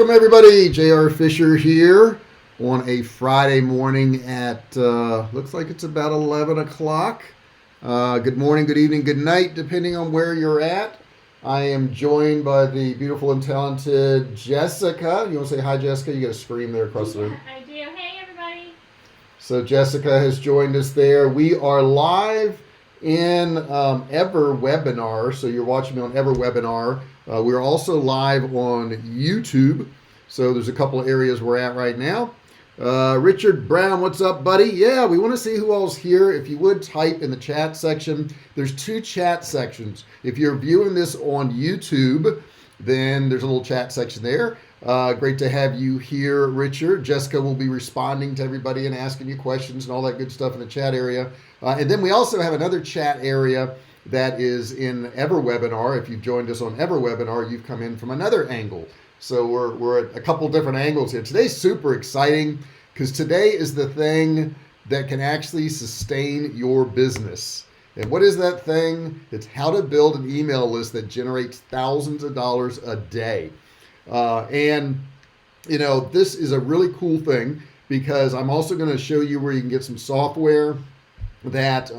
Welcome everybody, J.R. Fisher here on a Friday morning at, looks like it's about 11 o'clock. Good morning, good evening, good night, depending on where you're at. I am joined by the beautiful and talented Jessica. You want to say hi, Jessica? You got to scream there across the room. I do. Hey, everybody. So Jessica has joined us there. We are live in Ever Webinar. So you're watching me on Ever Webinar. We're also live on YouTube. So there's a couple of areas we're at right now. Richard Brown, what's up, buddy? Yeah, we want to see who all's here. If you would type in the chat section. There's two chat sections. If you're viewing this on YouTube, then there's a little chat section there. Great to have you here, Richard. Jessica will be responding to everybody and asking you questions and all that good stuff in the chat area. And then we also have another chat area that is in Ever Webinar. If you've joined us on Ever Webinar, you've come in from another angle. So we're at a couple different angles here. Today's super exciting because today is the thing that can actually sustain your business. And what is that thing? It's how to build an email list that generates thousands of dollars a day. And you know, this is a really cool thing because I'm also going to show you where you can get some software that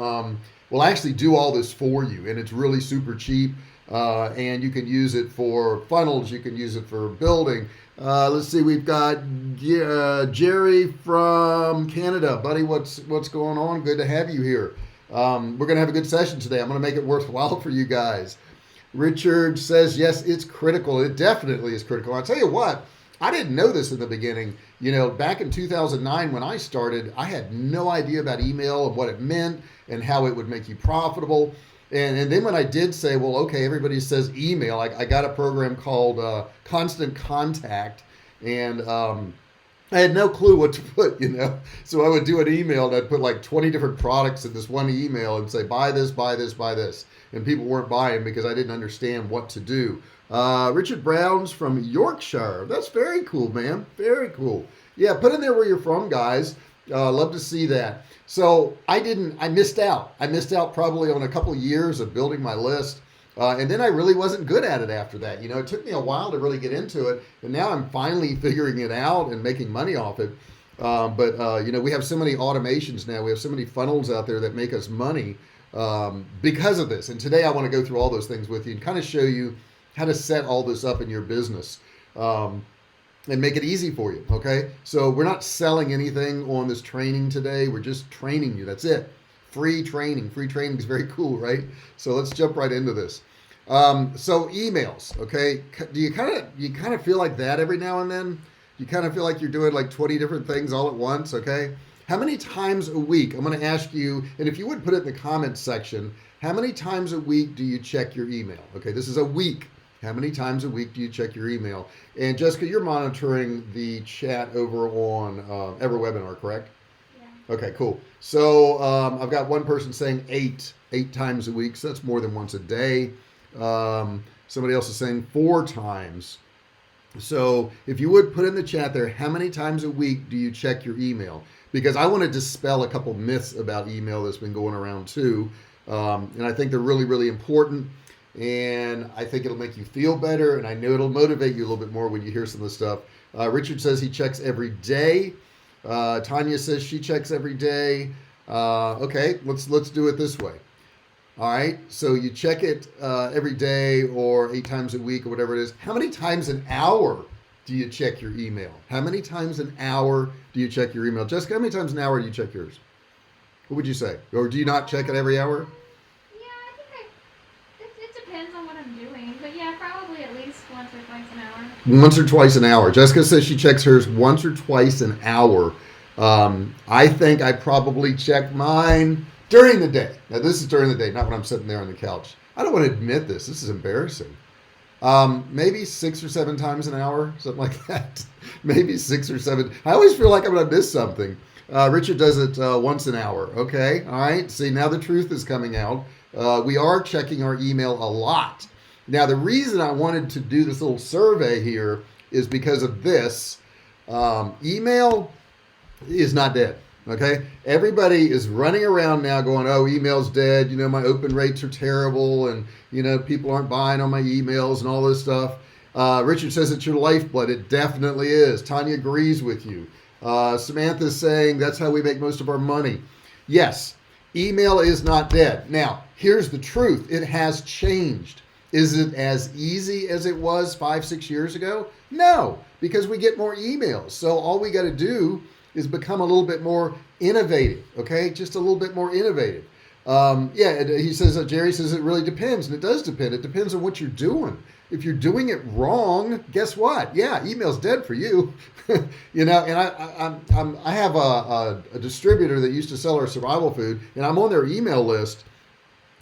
will actually do all this for you, and it's really super cheap. And you can use it for funnels. You can use it for building. Let's see. We've got Jerry from Canada, buddy. What's going on? Good to have you here. We're gonna have a good session today. I'm gonna make it worthwhile for you guys. Richard says yes, it's critical. It definitely is critical. I'll tell you what. I didn't know this in the beginning. You know, back in 2009 when I started, I had no idea about email and what it meant and how it would make you profitable. And then when I did say, well, okay, everybody says email, I got a program called Constant Contact, and I had no clue what to put, you know. So I would do an email and I'd put like 20 different products in this one email and say, buy this, buy this, buy this. And people weren't buying because I didn't understand what to do. Richard Brown's from Yorkshire. That's very cool, man. Very cool. Yeah, put in there where you're from, guys. Love to see that. So I missed out. I missed out probably on a couple of years of building my list. And then I really wasn't good at it after that. You know, it took me a while to really get into it. And now I'm finally figuring it out and making money off it. But you know, we have so many automations now. We have so many funnels out there that make us money because of this. And today I want to go through all those things with you and kind of show you how to set all this up in your business. And make it easy for you, okay? So we're not selling anything on this training today. We're just training you. That's it. Free training. Free training is very cool, right? So let's jump right into this. So emails, okay? Do you kind of feel like that every now and then? You kind of feel like you're doing like 20 different things all at once, okay? How many times a week? I'm going to ask you, and if you would put it in the comments section, how many times a week do you check your email? Okay, this is a week. How many times a week do you check your email? And Jessica, you're monitoring the chat over on Ever Webinar, correct? Yeah. Okay, cool. So I've got one person saying eight times a week. So that's more than once a day. Somebody else is saying 4 times. So if you would put in the chat there, how many times a week do you check your email? Because I want to dispel a couple myths about email that's been going around too. And I think they're really, really important. And I think it'll make you feel better, and I know it'll motivate you a little bit more when you hear some of the stuff. Richard says he checks every day. Tanya says she checks every day. Okay, let's do it this way. All right, so you check it every day or 8 times a week or whatever it is. How many times an hour do you check your email? How many times an hour do you check your email? Jessica, how many times an hour do you check yours? What would you say? Or do you not check it every hour? Once or twice an hour. Jessica says she checks hers once or twice an hour. I think I probably check mine during the day. Now this is during the day, not when I'm sitting there on the couch. I don't want to admit this. This is embarrassing. Maybe 6 or 7 times an hour, something like that. Maybe 6 or 7. I always feel like I'm going to miss something. Richard does it once an hour. Okay. All right. See, now the truth is coming out. We are checking our email a lot. Now, the reason I wanted to do this little survey here is because of this. Email is not dead, okay? Everybody is running around now going, oh, email's dead. You know, my open rates are terrible and, you know, people aren't buying on my emails and all this stuff. Richard says it's your lifeblood. It definitely is. Tanya agrees with you. Samantha's saying that's how we make most of our money. Yes, email is not dead. Now, here's the truth. It has changed. Is it as easy as it was 5-6 years ago? No, because we get more emails. So all we got to do is become a little bit more innovative, okay? Just a little bit more innovative. He says, Jerry says it really depends, and it does depend. It depends on what you're doing. If you're doing it wrong, guess what? Yeah, email's dead for you. And I have a distributor that used to sell our survival food, and I'm on their email list,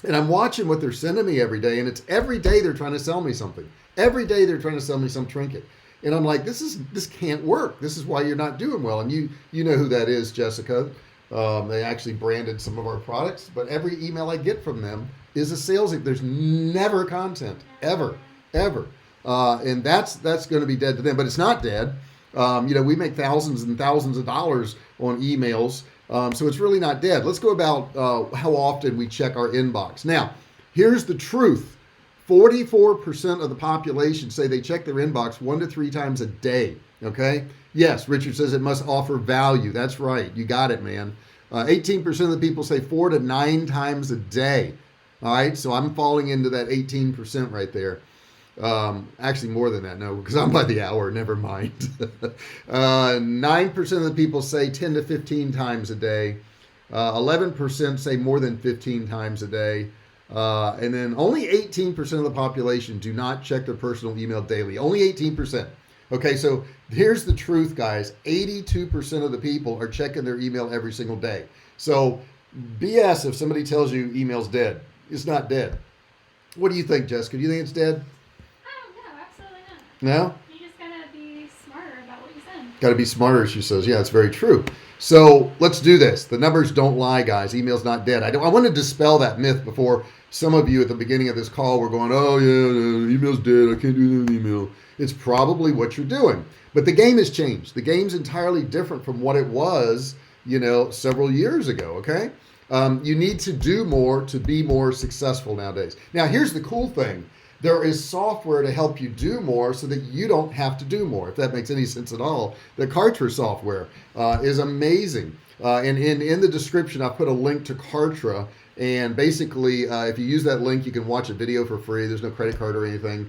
and I'm watching what they're sending me every day, and it's every day they're trying to sell me something. Every day they're trying to sell me some trinket. And I'm like, this can't work. This is why you're not doing well. And you know who that is, Jessica. They actually branded some of our products, but every email I get from them is a sales. There's never content, ever. And that's going to be dead to them, but it's not dead. We make thousands and thousands of dollars on emails. So it's really not dead. Let's go about how often we check our inbox. Now, here's the truth. 44% of the population say they check their inbox 1 to 3 times a day. Okay. Yes. Richard says it must offer value. That's right. You got it, man. 18% of the people say 4 to 9 times a day. All right. So I'm falling into that 18% right there. Actually more than that. No, because I'm by the hour. Never mind. 9% of the people say 10 to 15 times a day. 11% say more than 15 times a day. And then only 18% of the population do not check their personal email daily. Only 18%. Okay, so here's the truth, guys. 82% of the people are checking their email every single day. So BS if somebody tells you email's dead. It's not dead. What do you think, Jessica? Do you think it's dead? No, absolutely not. No? You just gotta be smarter about what you send. Gotta be smarter, she says. Yeah, it's very true. So let's do this. The numbers don't lie, guys. Email's not dead. I want to dispel that myth before some of you at the beginning of this call were going, oh yeah, email's dead. I can't do that email. It's probably what you're doing. But the game has changed. The game's entirely different from what it was, several years ago, okay? You need to do more to be more successful nowadays. Now, here's the cool thing. There is software to help you do more so that you don't have to do more, if that makes any sense at all. The Kartra software is amazing. And in the description, I put a link to Kartra. And basically, if you use that link, you can watch a video for free. There's no credit card or anything.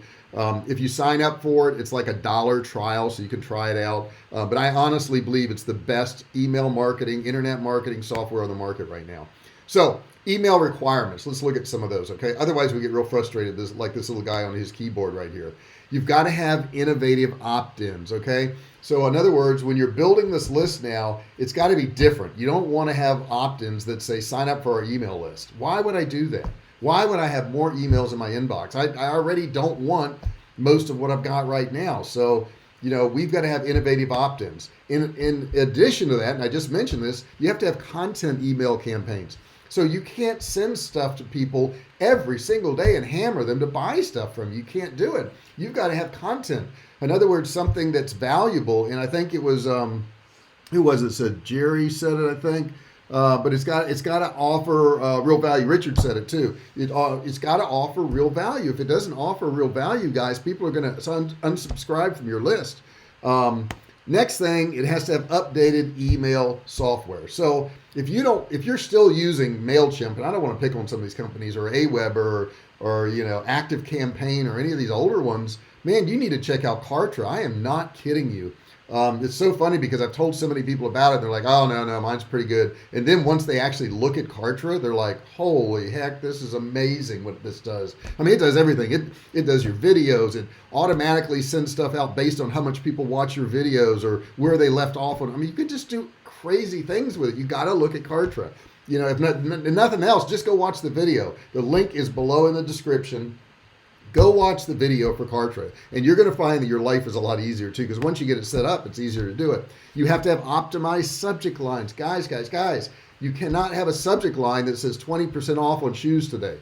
If you sign up for it, it's like a $1 trial, so you can try it out. But I honestly believe it's the best email marketing, internet marketing software on the market right now. So email requirements. Let's look at some of those, okay? Otherwise, we get real frustrated, like this little guy on his keyboard right here. You've got to have innovative opt-ins, okay? So in other words, when you're building this list now, it's got to be different. You don't want to have opt-ins that say, sign up for our email list. Why would I do that? Why would I have more emails in my inbox? I already don't want most of what I've got right now. So, we've got to have innovative opt-ins. In addition to that, and I just mentioned this, you have to have content email campaigns. So you can't send stuff to people every single day and hammer them to buy stuff from you. You can't do it. You've got to have content. In other words, something that's valuable. And I think it was, who was it said? Jerry said it, I think. But it's got to offer real value. Richard said it too. It's got to offer real value. If it doesn't offer real value, guys, people are going to unsubscribe from your list. Next thing, it has to have updated email software. So if you're still using MailChimp, and I don't want to pick on some of these companies, or Aweber or Active Campaign or any of these older ones, man, you need to check out Kartra. I am not kidding you. It's so funny because I've told so many people about it. They're like, oh, no, mine's pretty good. And then once they actually look at Kartra, they're like, holy heck, this is amazing what this does. I mean, it does everything. It does your videos. It automatically sends stuff out based on how much people watch your videos or where they left off on. I mean, you could just do crazy things with it. You got to look at Kartra. If nothing else, just go watch the video. The link is below in the description. Go watch the video for Kartra, and you're going to find that your life is a lot easier too, because once you get it set up, it's easier to do it. You have to have optimized subject lines. Guys, you cannot have a subject line that says 20% off on shoes today.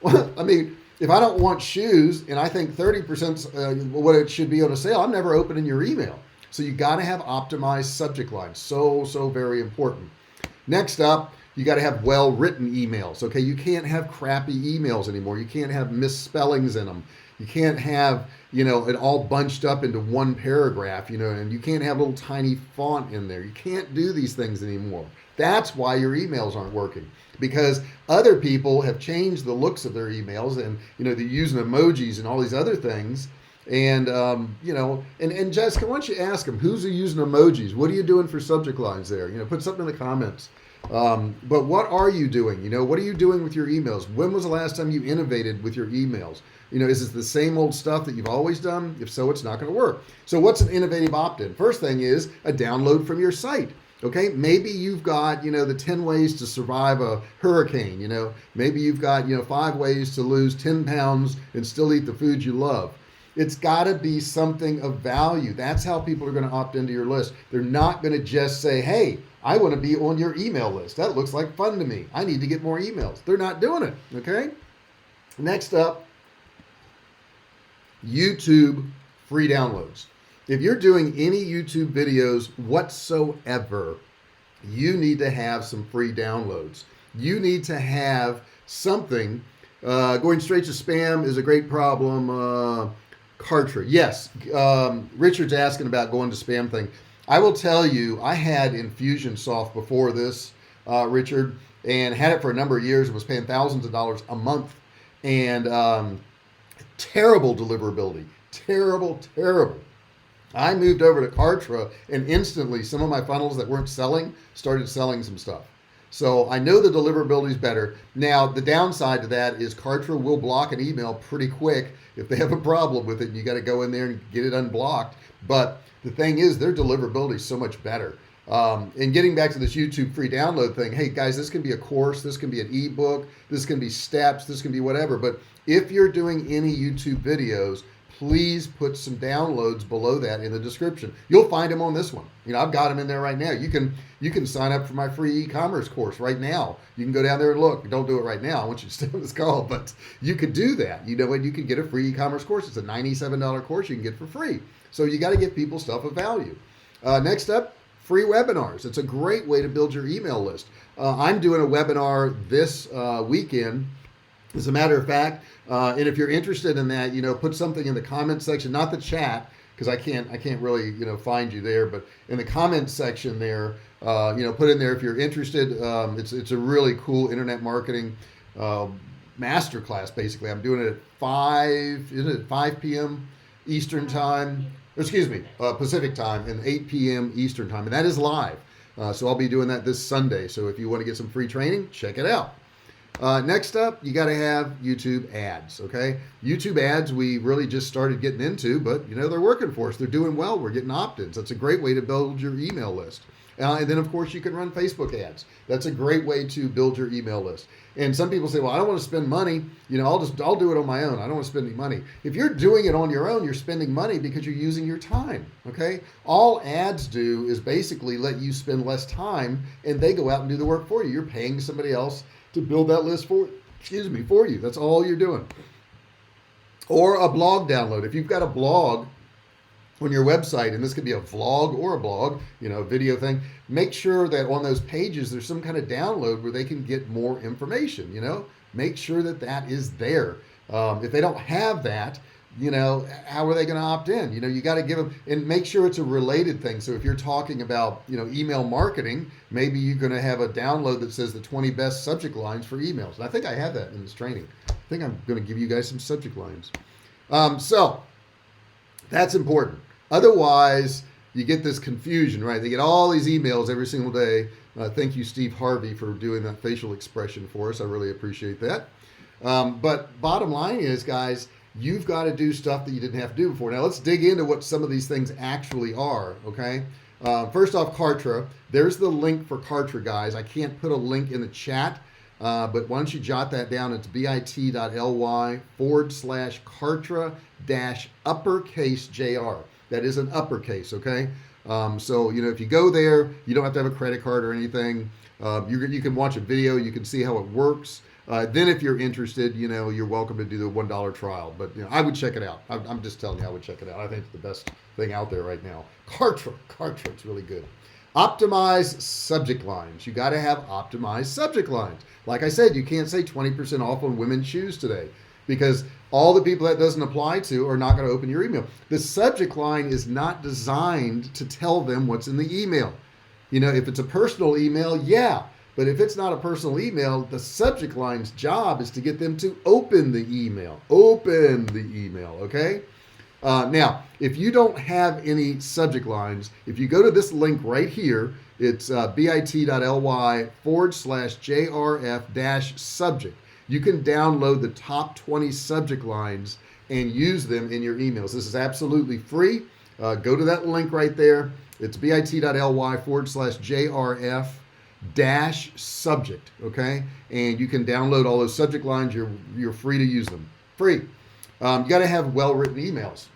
Well, I mean, if I don't want shoes and I think 30% what it should be on a sale, I'm never opening your email. So you got to have optimized subject lines. So very important. Next up, you got to have well-written emails, okay? You can't have crappy emails anymore. You can't have misspellings in them. You can't have, it all bunched up into one paragraph, and you can't have little tiny font in there. You can't do these things anymore. That's why your emails aren't working, because other people have changed the looks of their emails, and they're using emojis and all these other things. And and Jessica, why don't you ask them who's using emojis? What are you doing for subject lines there? Put something in the comments. But what are you doing? What are you doing with your emails? When was the last time you innovated with your emails? Is it the same old stuff that you've always done? If so, it's not going to work. So what's an innovative opt-in? First thing is a download from your site. Okay, maybe you've got, the 10 ways to survive a hurricane. Maybe you've got, 5 ways to lose 10 pounds and still eat the food you love. It's got to be something of value. That's how people are going to opt into your list. They're not going to just say, hey, I want to be on your email list. That looks like fun to me. I need to get more emails. They're not doing it, okay? Next up, YouTube free downloads. If you're doing any YouTube videos whatsoever, you need to have some free downloads. You need to have something. Going straight to spam is a great problem. Kartra. Yes. Richard's asking about going to spam thing. I will tell you, I had Infusionsoft before this, Richard, and had it for a number of years and was paying thousands of dollars a month. And terrible deliverability. Terrible. I moved over to Kartra, and instantly some of my funnels that weren't selling started selling some stuff. So I know the deliverability is better. Now, the downside to that is Kartra will block an email pretty quick if they have a problem with it, and you got to go in there and get it unblocked. But the thing is, their deliverability is so much better. And getting back to this YouTube free download thing, hey guys, this can be a course, this can be an ebook, this can be steps, this can be whatever. But if you're doing any YouTube videos, please put some downloads below that in the description. You'll find them on this one. I've got them in there right now. You can sign up for my free e-commerce course right now. You can go down there and look. Don't do it right now. I want you to stay on this call, but you could do that. And you can get a free e-commerce course. It's a $97 course you can get for free. So you got to give people stuff of value. Next up, free webinars. It's a great way to build your email list. I'm doing a webinar this weekend. As a matter of fact, and if you're interested in that, put something in the comment section, not the chat, because I can't really, find you there, but in the comment section there, put in there if you're interested. It's a really cool internet marketing masterclass. Basically, I'm doing it at 5 p.m. Eastern time. Excuse me, Pacific time, and 8 p.m. Eastern time, and that is live. So I'll be doing that this Sunday. So if you want to get some free training, check it out. Next up, you got to have YouTube ads, okay? YouTube ads we really just started getting into, but they're working for us. They're doing well. We're getting opt-ins. That's a great way to build your email list. And then, of course, you can run Facebook ads. That's a great way to build your email list. And some people say, well, I don't want to spend money. I'll do it on my own. I don't want to spend any money. If you're doing it on your own, you're spending money because you're using your time, okay? All ads do is basically let you spend less time, and they go out and do the work for you. You're paying somebody else to build that list for you. That's all you're doing. Or a blog download. If you've got a blog on your website, and this could be a vlog or a blog, a video thing, make sure that on those pages there's some kind of download where they can get more information. Make sure that is there. If they don't have that, how are they going to opt in? You got to give them, and make sure it's a related thing. So if you're talking about, email marketing, maybe you're going to have a download that says the 20 best subject lines for emails. And I think I have that in this training. I think I'm going to give you guys some subject lines. So that's important. Otherwise, you get this confusion, right? They get all these emails every single day. Thank you, Steve Harvey, for doing that facial expression for us. I really appreciate that. But bottom line is, guys, you've got to do stuff that you didn't have to do before. Now, let's dig into what some of these things actually are, okay? First off, Kartra. There's the link for Kartra, guys. I can't put a link in the chat, but why don't you jot that down? It's bit.ly/Kartra-uppercase JR. That is an uppercase, okay? So, if you go there, you don't have to have a credit card or anything. You can watch a video. You can see how it works. Then if you're interested, you're welcome to do the $1 trial. But, I would check it out. I'm just telling you, I would check it out. I think it's the best thing out there right now. Kartra, it's really good. Optimize subject lines. You got to have optimized subject lines. Like I said, you can't say 20% off on women's shoes today. because all the people that doesn't apply to are not going to open your email. The subject line is not designed to tell them what's in the email. If it's a personal email, yeah. But if it's not a personal email, the subject line's job is to get them to open the email. Open the email, okay? Now, if you don't have any subject lines, if you go to this link right here, it's bit.ly/JRF-subject. You can download the top 20 subject lines and use them in your emails. This is absolutely free. Go to that link right there. It's bit.ly/JRF-subject, okay? And you can download all those subject lines. You're free to use them. Free. You got to have well-written emails.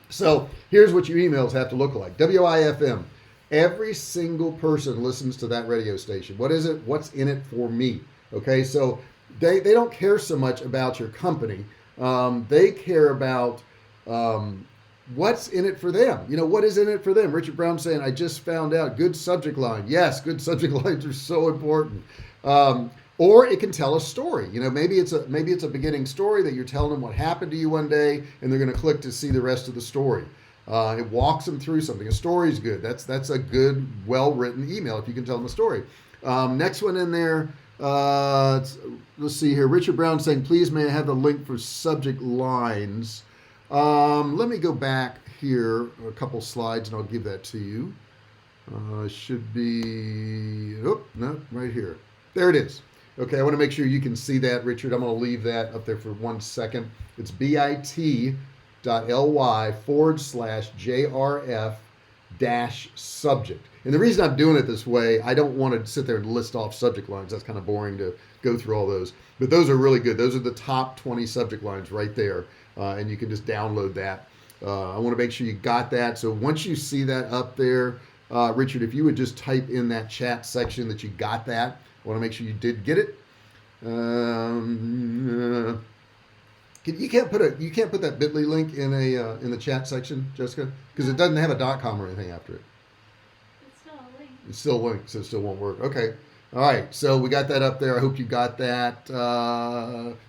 So here's what your emails have to look like. WIFM. Every single person listens to that radio station. What is it? What's in it for me? Okay, so they don't care so much about your company. They care about what's in it for them. What is in it for them? Richard Brown saying, I just found out. Good subject line. Yes, good subject lines are so important. Or it can tell a story. Maybe it's a beginning story that you're telling them what happened to you one day, and they're going to click to see the rest of the story. It walks them through something. A story's good. That's a good, well-written email if you can tell them a story. Next one in there. Let's see here. Richard Brown saying, please may I have the link for subject lines. Let me go back here a couple slides and I'll give that to you. Should be, no, right here. There it is. Okay, I want to make sure you can see that, Richard. I'm going to leave that up there for 1 second. It's bit.ly/JRF-subject. And the reason I'm doing it this way, I don't want to sit there and list off subject lines. That's kind of boring to go through all those. But those are really good. Those are the top 20 subject lines right there. And you can just download that. I want to make sure you got that. So once you see that up there, Richard, if you would just type in that chat section that you got that. I want to make sure you did get it. You can't put that Bitly link in the chat section, Jessica, because it doesn't have a .com or anything after it. It's still a link. It's still a link, so it still won't work. Okay. All right. So we got that up there. I hope you got that.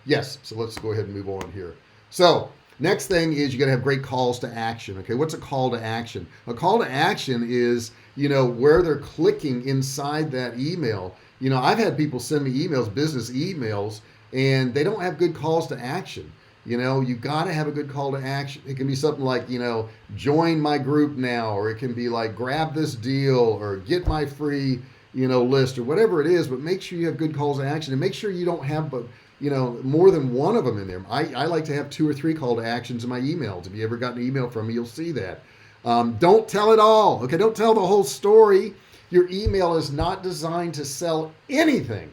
Yes. So let's go ahead and move on here. So next thing is you got to have great calls to action. Okay. What's a call to action? A call to action is, where they're clicking inside that email. I've had people send me emails, business emails, and they don't have good calls to action. You got to have a good call to action. It can be something like, join my group now, or it can be like, grab this deal, or get my free, list, or whatever it is. But make sure you have good calls to action, and make sure you don't have, more than one of them in there. I like to have 2 or 3 call to actions in my emails. If you ever got an email from me, you'll see that. Don't tell it all. Okay, don't tell the whole story. Your email is not designed to sell anything.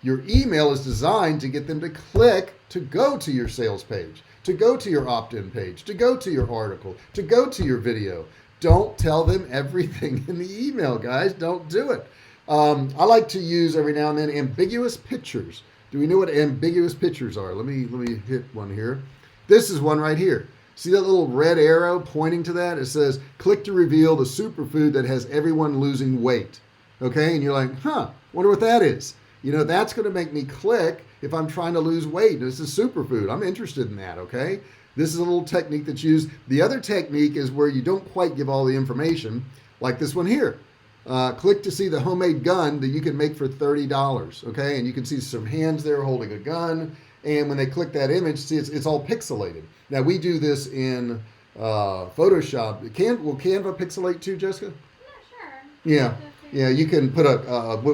Your email is designed to get them to click to go to your sales page, to go to your opt-in page, to go to your article, to go to your video. Don't tell them everything in the email, guys. Don't do it. I like to use every now and then ambiguous pictures. Do we know what ambiguous pictures are? Let me hit one here. This is one right here. See that little red arrow pointing to that? It says, click to reveal the superfood that has everyone losing weight. Okay, and you're like, wonder what that is. That's going to make me click if I'm trying to lose weight. This is superfood. I'm interested in that, okay? This is a little technique that's used. The other technique is where you don't quite give all the information, like this one here. Click to see the homemade gun that you can make for $30, okay? And you can see some hands there holding a gun. And when they click that image, see it's all pixelated. Now we do this in Photoshop. Will Canva pixelate too, Jessica? Yeah, sure. Yeah. You can put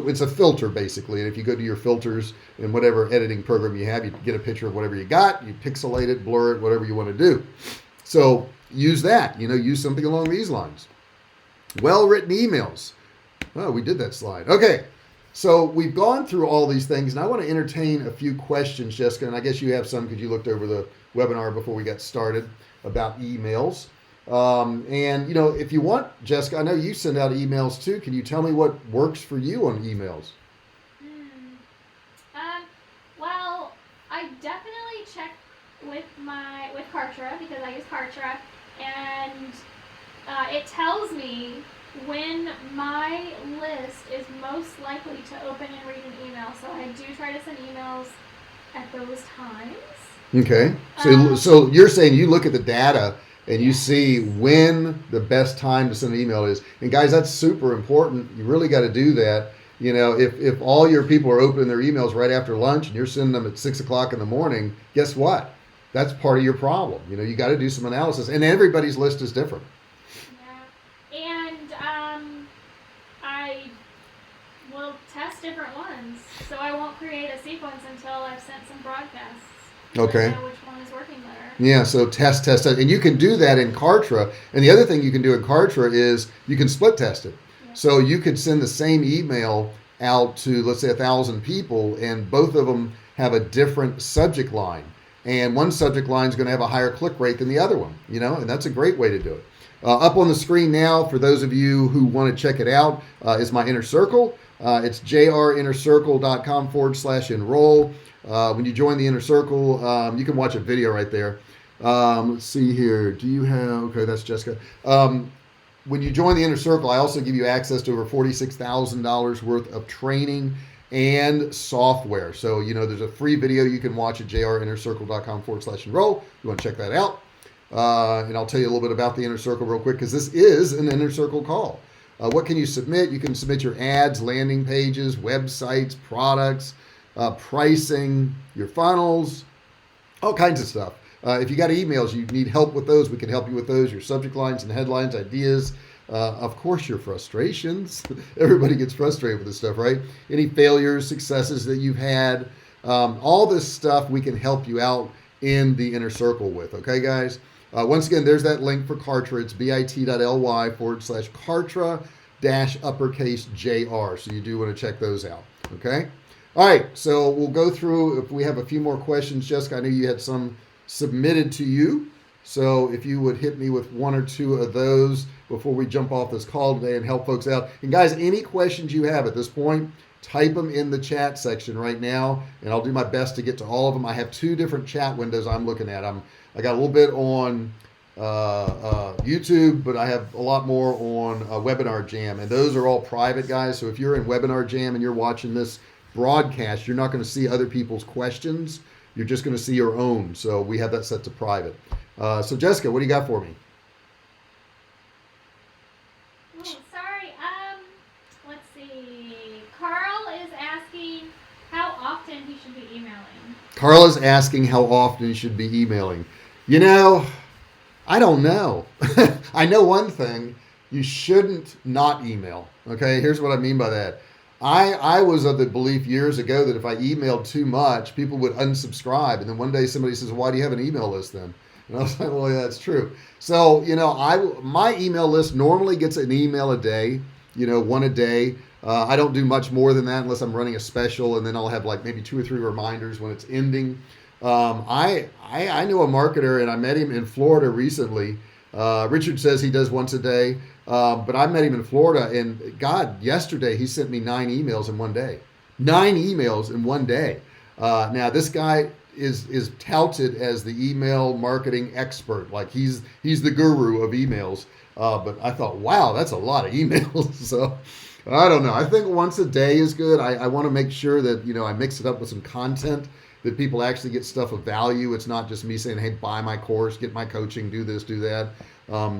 it's a filter basically. And if you go to your filters in whatever editing program you have, you get a picture of whatever you got, you pixelate it, blur it, whatever you want to do. So use that, use something along these lines. Well-written emails. Oh, we did that slide. Okay. So we've gone through all these things, and I want to entertain a few questions, Jessica, and I guess you have some because you looked over the webinar before we got started about emails. And, if you want, Jessica, I know you send out emails too. Can you tell me what works for you on emails? Well, I definitely check with Kartra because I use Kartra, and it tells me when my list is most likely to open and read an email. So I do try to send emails at those times. Okay. So Um, so you're saying you look at the data and you yeah. see when the best time to send an email is. And guys, that's super important. You really got to do that. You know, if all your people are opening their emails right after lunch and you're sending them at 6 o'clock in the morning, guess what? That's part of your problem. You know, you got to do some analysis, and everybody's list is different. Yeah. And I will test different ones. So I won't create a sequence until I've sent some broadcasts. So I Okay. know which one is working better. Yeah, so test, and you can do that in Kartra. And the other thing you can do in Kartra is you can split test it. Yeah. So you could send the same email out to, let's say, 1,000 people, and both of them have a different subject line. And one subject line is going to have a higher click rate than the other one, you know, and that's a great way to do it. Up on the screen now, for those of you who want to check it out, is my inner circle. It's jrinnercircle.com/enroll. When you join the inner circle, you can watch a video right there. Let's see here. Do you have? Okay, that's Jessica. When you join the inner circle, I also give you access to over $46,000 worth of training and software. So, you know, there's a free video you can watch at jrinnercircle.com/enroll. You want to check that out. And I'll tell you a little bit about the inner circle real quick because this is an inner circle call. What can you submit? You can submit your ads, landing pages, websites, products, pricing, your funnels, all kinds of stuff. If you got emails, you need help with those, we can help you with those. Your subject lines and headlines, ideas. Of course, your frustrations. Everybody gets frustrated with this stuff, right? Any failures, successes that you've had, all this stuff we can help you out in the inner circle with. Okay, guys? Once again, there's that link for Kartra. It's bit.ly/Kartra uppercase JR. So you do want to check those out. Okay? All right, so we'll go through if we have a few more questions. Jessica, I knew you had some submitted to you. So if you would hit me with one or two of those before we jump off this call today and help folks out. And guys, any questions you have at this point, type them in the chat section right now, and I'll do my best to get to all of them. I have two different chat windows I'm looking at. I got a little bit on YouTube, but I have a lot more on Webinar Jam, and those are all private, guys. So if you're in Webinar Jam and you're watching this broadcast, you're not going to see other people's questions. You're just going to see your own. So we have that set to private. So Jessica, what do you got for me? Oh, sorry. Let's see. Carl is asking how often he should be emailing. Carl is asking how often you should be emailing. You know, I don't know. I know one thing. You shouldn't not email. Okay, here's what I mean by that. I was of the belief years ago that if I emailed too much, people would unsubscribe. And then one day somebody says, why do you have an email list then? And I was like, well, yeah, that's true. So, you know, my email list normally gets an email a day, you know, one a day. I don't do much more than that unless I'm running a special, and then I'll have like maybe 2 or 3 reminders when it's ending. I knew a marketer, and I met him in Florida recently. Richard says he does once a day, but I met him in Florida, and God, yesterday he sent me 9 emails in one day. 9 emails in one day. Now this guy is touted as the email marketing expert, like he's the guru of emails. But I thought, wow, that's a lot of emails. So I don't know. I think once a day is good. I want to make sure that, you know, I mix it up with some content that people actually get stuff of value. It's not just me saying, hey, buy my course, get my coaching, do this, do that.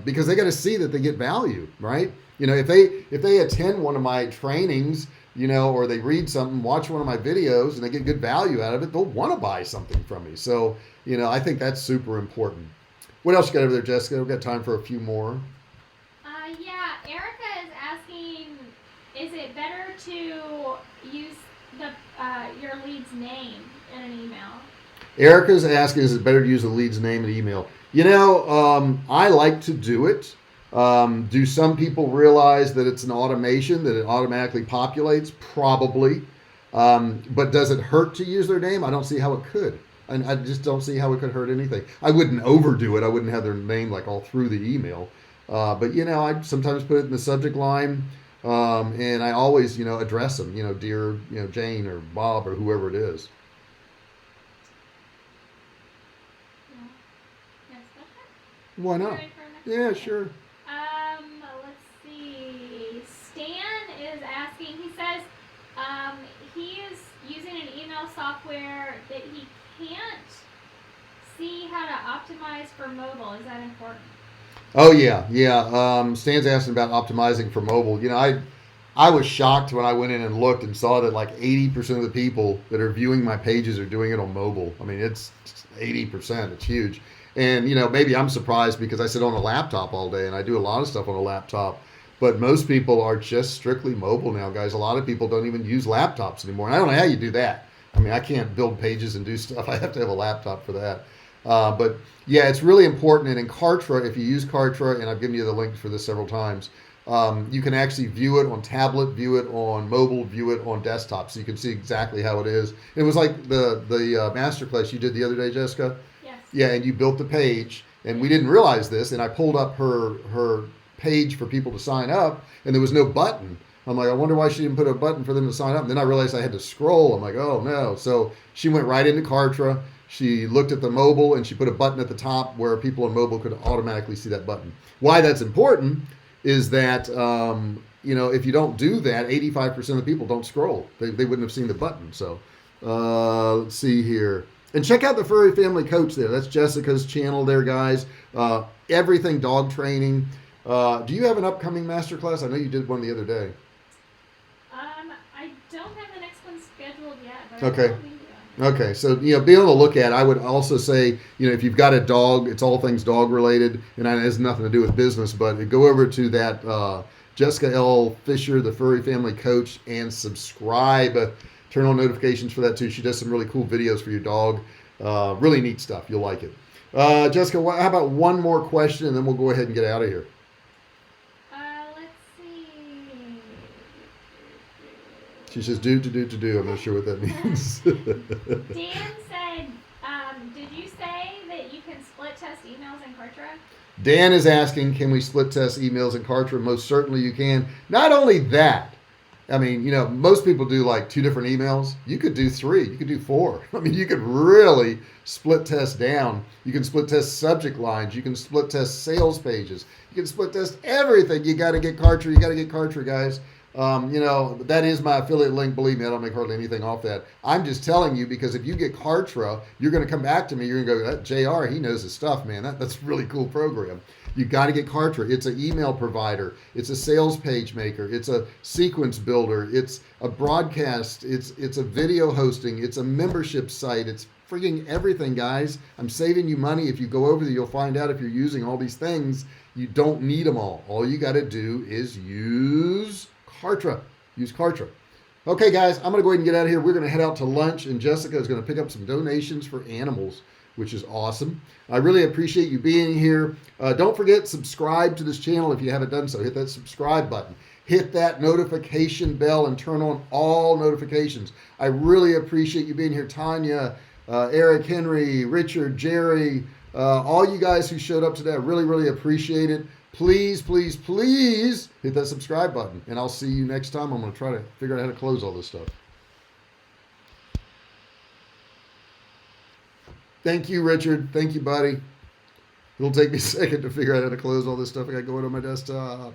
Because they got to see that they get value, right? You know, if they attend one of my trainings, you know, or they read something, watch one of my videos, and they get good value out of it, they'll want to buy something from me. So, you know, I think that's super important. What else you got over there, Jessica? We've got time for a few more. Yeah, Erica is asking, is it better to use your lead's name in an email? Erica's asking, is it better to use the lead's name and email? You know, I like to do it. Do some people realize that it's an automation, that it automatically populates? Probably. But does it hurt to use their name? I don't see how it could. And I just don't see how it could hurt anything. I wouldn't overdo it. I wouldn't have their name like all through the email. But, you know, I sometimes put it in the subject line. And I always, you know, address them, you know, dear, you know, Jane or Bob or whoever it is. Yeah. Next question? Why You not? ready for our next Yeah, question? sure. Let's see. Stan is asking, he says he is using an email software that he can't see how to optimize for mobile. Is that important? Oh yeah, yeah. Stan's asking about optimizing for mobile. I was shocked when I went in and looked and saw that like 80% of the people that are viewing my pages are doing it on mobile. I mean, it's 80%. It's huge. And maybe I'm surprised because I sit on a laptop all day and I do a lot of stuff on a laptop. But most people are just strictly mobile now, guys. A lot of people don't even use laptops anymore. And I don't know how you do that. I mean, I can't build pages and do stuff. I have to have a laptop for that. But yeah, it's really important. And in Kartra, if you use Kartra, and I've given you the link for this several times, you can actually view it on tablet, view it on mobile, view it on desktop, so you can see exactly how it is. It was like the masterclass you did the other day, Jessica. Yes. Yeah, and you built the page, and we didn't realize this, and I pulled up her page for people to sign up, and there was no button. I'm like, I wonder why she didn't put a button for them to sign up. And then I realized I had to scroll. I'm like, oh no. So she went right into Kartra. She looked at the mobile and she put a button at the top where people on mobile could automatically see that button. Why that's important is that, if you don't do that, 85% of the people don't scroll. They wouldn't have seen the button. So let's see here. And check out the Furry Family Coach there. That's Jessica's channel there, guys. Everything dog training. Do you have an upcoming masterclass? I know you did one the other day. I don't have the next one scheduled yet. But Okay. Okay, so be able to look at. I would also say, if you've got a dog, it's all things dog related, and it has nothing to do with business. But go over to that Jessica L. Fisher, the Furry Family Coach, and subscribe. Turn on notifications for that too. She does some really cool videos for your dog. Really neat stuff. You'll like it. Jessica, how about one more question, and then we'll go ahead and get out of here. Let's see. She says, do. I'm not sure what that means. Dan said, did you say that you can split test emails in Kartra? Dan is asking, can we split test emails in Kartra? Most certainly you can. Not only that, I mean, most people do like 2 different emails. You could do 3. You could do 4. I mean, you could really split test down. You can split test subject lines. You can split test sales pages. You can split test everything. You got to get Kartra. You got to get Kartra, guys. That is my affiliate link. Believe me, I don't make hardly anything off that. I'm just telling you because if you get Kartra, you're going to come back to me. You're going to go, that JR, he knows his stuff, man. That's a really cool program. You got to get Kartra. It's an email provider. It's a sales page maker. It's a sequence builder. It's a broadcast. It's a video hosting. It's a membership site. It's freaking everything, guys. I'm saving you money. If you go over there, you'll find out if you're using all these things, you don't need them all. All you got to do is use Kartra. Use Kartra. Okay, guys, I'm going to go ahead and get out of here. We're going to head out to lunch, and Jessica is going to pick up some donations for animals, which is awesome. I really appreciate you being here. Don't forget, subscribe to this channel if you haven't done so. Hit that subscribe button. Hit that notification bell and turn on all notifications. I really appreciate you being here. Tanya, Eric, Henry, Richard, Jerry, all you guys who showed up today. I really, really appreciate it. Please, please, please hit that subscribe button, and I'll see you next time. I'm going to try to figure out how to close all this stuff. Thank you, Richard. Thank you, buddy. It'll take me a second to figure out how to close all this stuff I got going on my desktop.